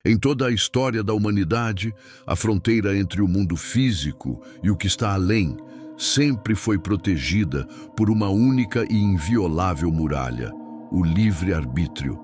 Em toda a história da humanidade, a fronteira entre o mundo físico e o que está além sempre foi protegida por uma única e inviolável muralha, o livre-arbítrio.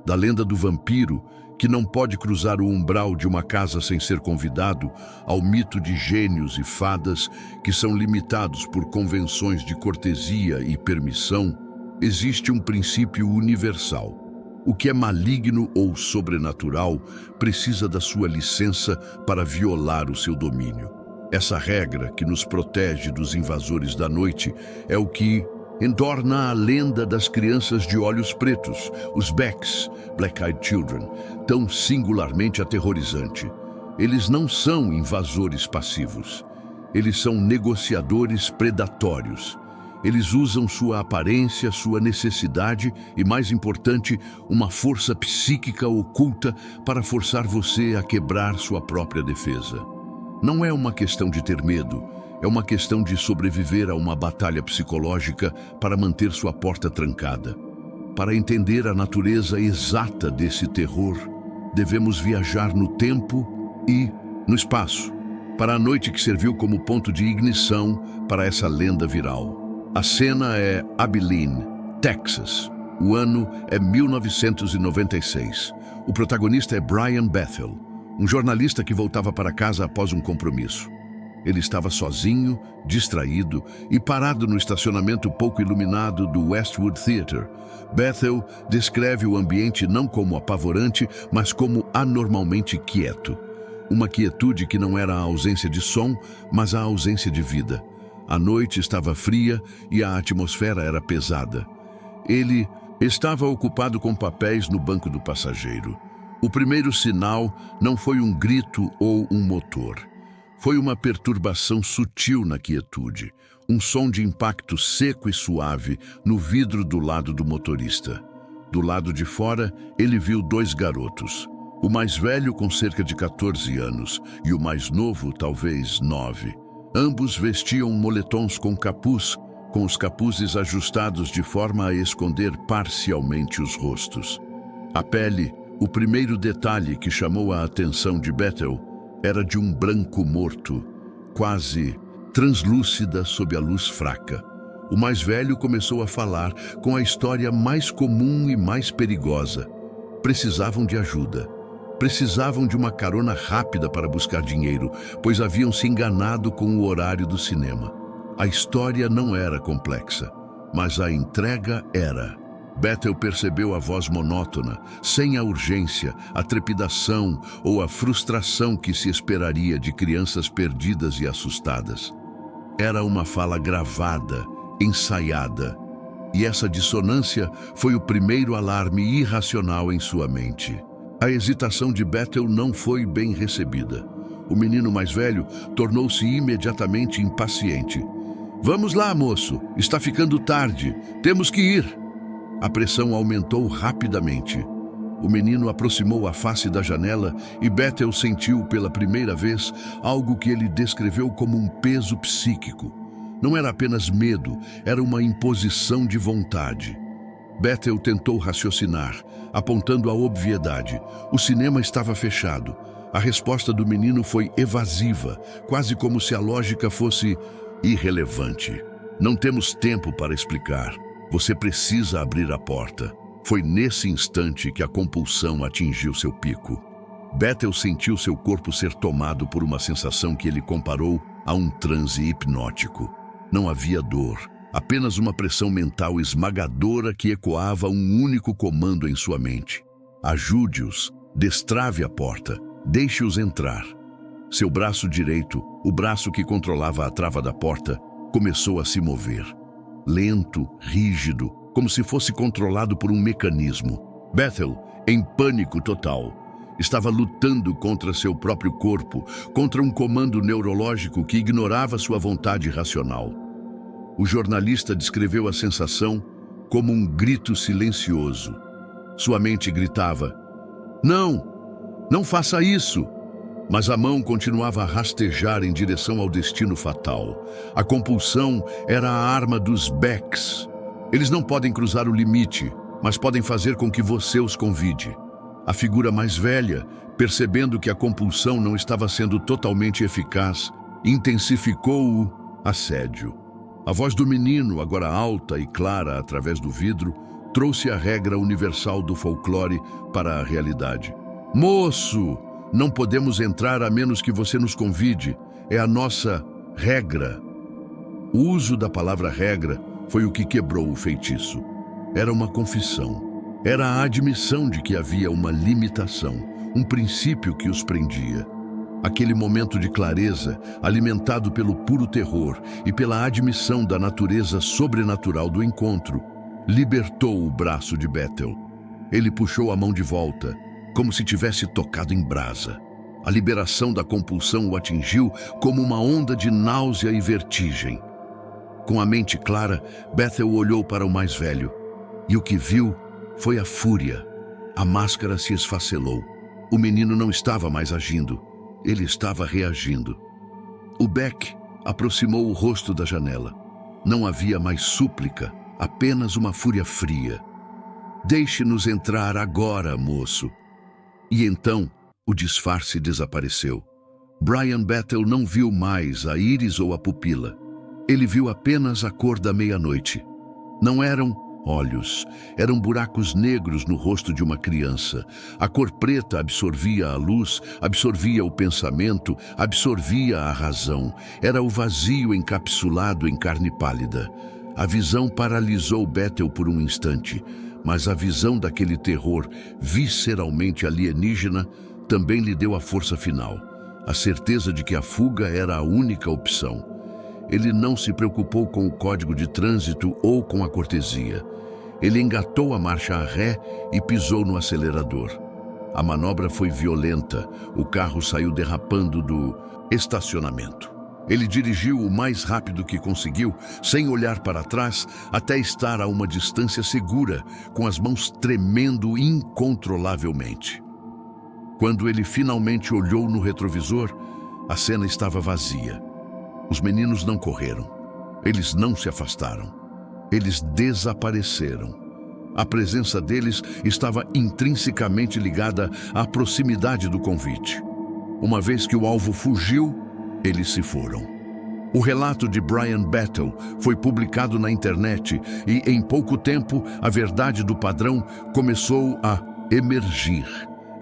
Da lenda do vampiro, que não pode cruzar o umbral de uma casa sem ser convidado, ao mito de gênios e fadas que são limitados por convenções de cortesia e permissão, existe um princípio universal. O que é maligno ou sobrenatural precisa da sua licença para violar o seu domínio. Essa regra que nos protege dos invasores da noite é o que entorna a lenda das crianças de olhos pretos, os Becks, Black-Eyed Children, tão singularmente aterrorizante. Eles não são invasores passivos. Eles são negociadores predatórios. Eles usam sua aparência, sua necessidade e, mais importante, uma força psíquica oculta para forçar você a quebrar sua própria defesa. Não é uma questão de ter medo, é uma questão de sobreviver a uma batalha psicológica para manter sua porta trancada. Para entender a natureza exata desse terror, devemos viajar no tempo e no espaço, para a noite que serviu como ponto de ignição para essa lenda viral. A cena é Abilene, Texas. O ano é 1996. O protagonista é Brian Bethel, um jornalista que voltava para casa após um compromisso. Ele estava sozinho, distraído e parado no estacionamento pouco iluminado do Westwood Theater. Bethel descreve o ambiente não como apavorante, mas como anormalmente quieto. Uma quietude que não era a ausência de som, mas a ausência de vida. A noite estava fria e a atmosfera era pesada. Ele estava ocupado com papéis no banco do passageiro. O primeiro sinal não foi um grito ou um motor. Foi uma perturbação sutil na quietude, um som de impacto seco e suave no vidro do lado do motorista. Do lado de fora, ele viu dois garotos. O mais velho com cerca de 14 anos e o mais novo, talvez 9. Ambos vestiam moletons com capuz, com os capuzes ajustados de forma a esconder parcialmente os rostos. A pele, o primeiro detalhe que chamou a atenção de Bethel, era de um branco morto, quase translúcida sob a luz fraca. O mais velho começou a falar com a história mais comum e mais perigosa. Precisavam de ajuda. Precisavam de uma carona rápida para buscar dinheiro, pois haviam se enganado com o horário do cinema. A história não era complexa, mas a entrega era. Bethel percebeu a voz monótona, sem a urgência, a trepidação ou a frustração que se esperaria de crianças perdidas e assustadas. Era uma fala gravada, ensaiada, e essa dissonância foi o primeiro alarme irracional em sua mente. A hesitação de Bethel não foi bem recebida. O menino mais velho tornou-se imediatamente impaciente. "Vamos lá, moço. Está ficando tarde. Temos que ir." A pressão aumentou rapidamente. O menino aproximou a face da janela e Bethel sentiu pela primeira vez algo que ele descreveu como um peso psíquico. Não era apenas medo, era uma imposição de vontade. Bethel tentou raciocinar, apontando a obviedade. O cinema estava fechado. A resposta do menino foi evasiva, quase como se a lógica fosse irrelevante. "Não temos tempo para explicar. Você precisa abrir a porta." Foi nesse instante que a compulsão atingiu seu pico. Bethel sentiu seu corpo ser tomado por uma sensação que ele comparou a um transe hipnótico. Não havia dor. Apenas uma pressão mental esmagadora que ecoava um único comando em sua mente. Ajude-os, destrave a porta, deixe-os entrar. Seu braço direito, o braço que controlava a trava da porta, começou a se mover. Lento, rígido, como se fosse controlado por um mecanismo. Bethel, em pânico total, estava lutando contra seu próprio corpo, contra um comando neurológico que ignorava sua vontade racional. O jornalista descreveu a sensação como um grito silencioso. Sua mente gritava: "Não! Não faça isso!" Mas a mão continuava a rastejar em direção ao destino fatal. A compulsão era a arma dos Becks. Eles não podem cruzar o limite, mas podem fazer com que você os convide. A figura mais velha, percebendo que a compulsão não estava sendo totalmente eficaz, intensificou o assédio. A voz do menino, agora alta e clara através do vidro, trouxe a regra universal do folclore para a realidade. Moço, não podemos entrar a menos que você nos convide. É a nossa regra. O uso da palavra regra foi o que quebrou o feitiço. Era uma confissão. Era a admissão de que havia uma limitação, um princípio que os prendia. Aquele momento de clareza, alimentado pelo puro terror e pela admissão da natureza sobrenatural do encontro, libertou o braço de Bethel. Ele puxou a mão de volta, como se tivesse tocado em brasa. A liberação da compulsão o atingiu como uma onda de náusea e vertigem. Com a mente clara, Bethel olhou para o mais velho, e o que viu foi a fúria. A máscara se esfacelou. O menino não estava mais agindo, ele estava reagindo. O Beck aproximou o rosto da janela. Não havia mais súplica, apenas uma fúria fria. Deixe-nos entrar agora, moço. E então, o disfarce desapareceu. Brian Bethel não viu mais a íris ou a pupila. Ele viu apenas a cor da meia-noite. Não eram olhos, eram buracos negros no rosto de uma criança. A cor preta absorvia a luz, absorvia o pensamento, absorvia a razão. Era o vazio encapsulado em carne pálida. A visão paralisou Bethel por um instante, mas a visão daquele terror visceralmente alienígena também lhe deu a força final, a certeza de que a fuga era a única opção. Ele não se preocupou com o código de trânsito ou com a cortesia. Ele engatou a marcha a ré e pisou no acelerador. A manobra foi violenta, o carro saiu derrapando do estacionamento. Ele dirigiu o mais rápido que conseguiu, sem olhar para trás, até estar a uma distância segura, com as mãos tremendo incontrolavelmente. Quando ele finalmente olhou no retrovisor, a cena estava vazia. Os meninos não correram. Eles não se afastaram. Eles desapareceram. A presença deles estava intrinsecamente ligada à proximidade do convite. Uma vez que o alvo fugiu, eles se foram. O relato de Brian Bethel foi publicado na internet e, em pouco tempo, a verdade do padrão começou a emergir.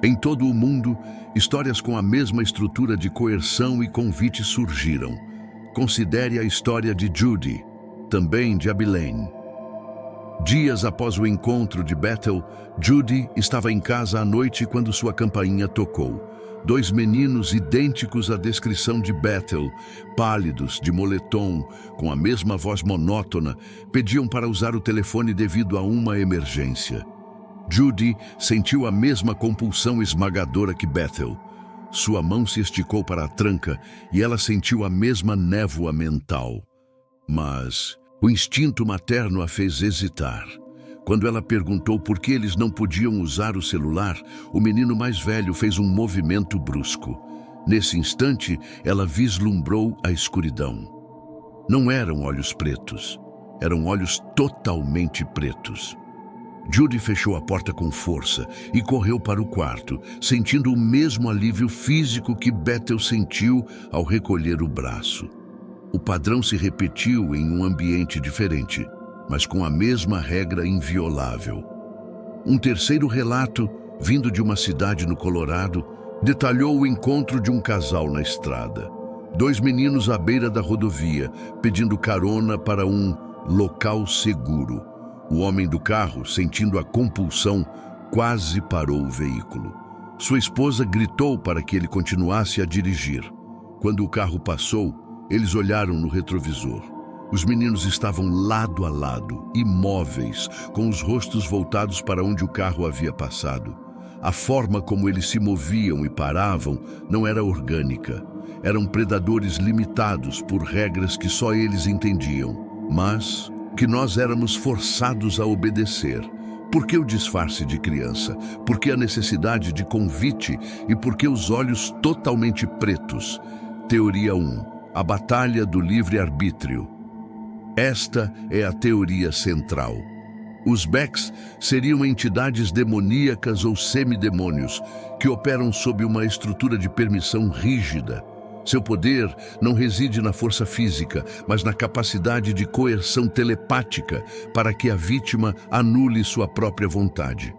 Em todo o mundo, histórias com a mesma estrutura de coerção e convite surgiram. Considere a história de Judy, também de Abilene. Dias após o encontro de Bethel, Judy estava em casa à noite quando sua campainha tocou. 2 meninos idênticos à descrição de Bethel, pálidos, de moletom, com a mesma voz monótona, pediam para usar o telefone devido a uma emergência. Judy sentiu a mesma compulsão esmagadora que Bethel. Sua mão se esticou para a tranca e ela sentiu a mesma névoa mental. Mas o instinto materno a fez hesitar. Quando ela perguntou por que eles não podiam usar o celular, o menino mais velho fez um movimento brusco. Nesse instante, ela vislumbrou a escuridão. Não eram olhos pretos, eram olhos totalmente pretos. Judy fechou a porta com força e correu para o quarto, sentindo o mesmo alívio físico que Bethel sentiu ao recolher o braço. O padrão se repetiu em um ambiente diferente, mas com a mesma regra inviolável. Um terceiro relato, vindo de uma cidade no Colorado, detalhou o encontro de um casal na estrada. 2 meninos à beira da rodovia, pedindo carona para um local seguro. O homem do carro, sentindo a compulsão, quase parou o veículo. Sua esposa gritou para que ele continuasse a dirigir. Quando o carro passou, eles olharam no retrovisor. Os meninos estavam lado a lado, imóveis, com os rostos voltados para onde o carro havia passado. A forma como eles se moviam e paravam não era orgânica. Eram predadores limitados por regras que só eles entendiam, mas que nós éramos forçados a obedecer. Por que o disfarce de criança? Por que a necessidade de convite? E por que os olhos totalmente pretos? Teoria 1. A batalha do livre-arbítrio. Esta é a teoria central. Os Becks seriam entidades demoníacas ou semidemônios que operam sob uma estrutura de permissão rígida. Seu poder não reside na força física, mas na capacidade de coerção telepática para que a vítima anule sua própria vontade.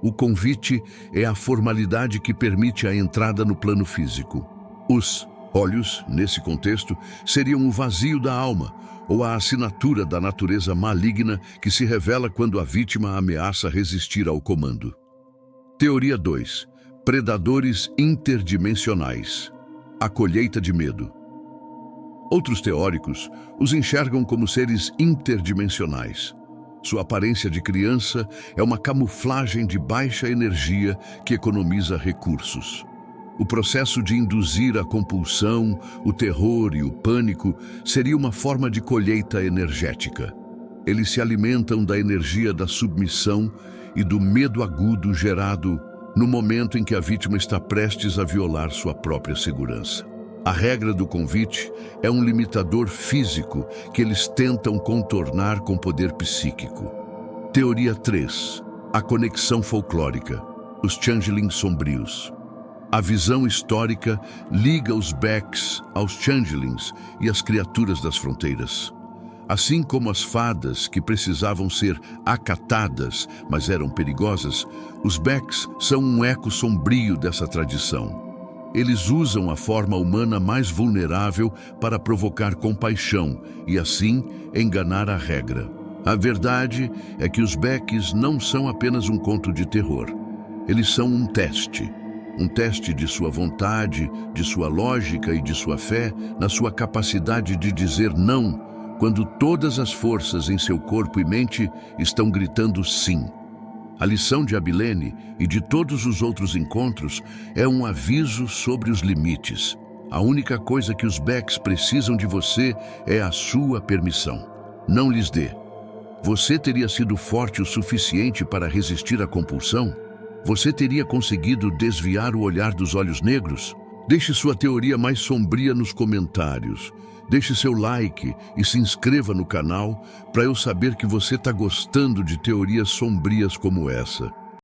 O convite é a formalidade que permite a entrada no plano físico. Os olhos, nesse contexto, seriam o vazio da alma, ou a assinatura da natureza maligna que se revela quando a vítima ameaça resistir ao comando. Teoria 2. Predadores interdimensionais. A colheita de medo. Outros teóricos os enxergam como seres interdimensionais. Sua aparência de criança é uma camuflagem de baixa energia que economiza recursos. O processo de induzir a compulsão, o terror e o pânico seria uma forma de colheita energética. Eles se alimentam da energia da submissão e do medo agudo gerado no momento em que a vítima está prestes a violar sua própria segurança. A regra do convite é um limitador físico que eles tentam contornar com poder psíquico. Teoria 3. A conexão folclórica. Os changelings sombrios. A visão histórica liga os Becks aos changelings e às criaturas das fronteiras. Assim como as fadas que precisavam ser acatadas, mas eram perigosas, os Becks são um eco sombrio dessa tradição. Eles usam a forma humana mais vulnerável para provocar compaixão e, assim, enganar a regra. A verdade é que os Becks não são apenas um conto de terror. Eles são um teste. Um teste de sua vontade, de sua lógica e de sua fé na sua capacidade de dizer não quando todas as forças em seu corpo e mente estão gritando sim. A lição de Abilene e de todos os outros encontros é um aviso sobre os limites. A única coisa que os Becks precisam de você é a sua permissão. Não lhes dê. Você teria sido forte o suficiente para resistir à compulsão? Você teria conseguido desviar o olhar dos olhos negros? Deixe sua teoria mais sombria nos comentários. Deixe seu like e se inscreva no canal para eu saber que você está gostando de teorias sombrias como essa.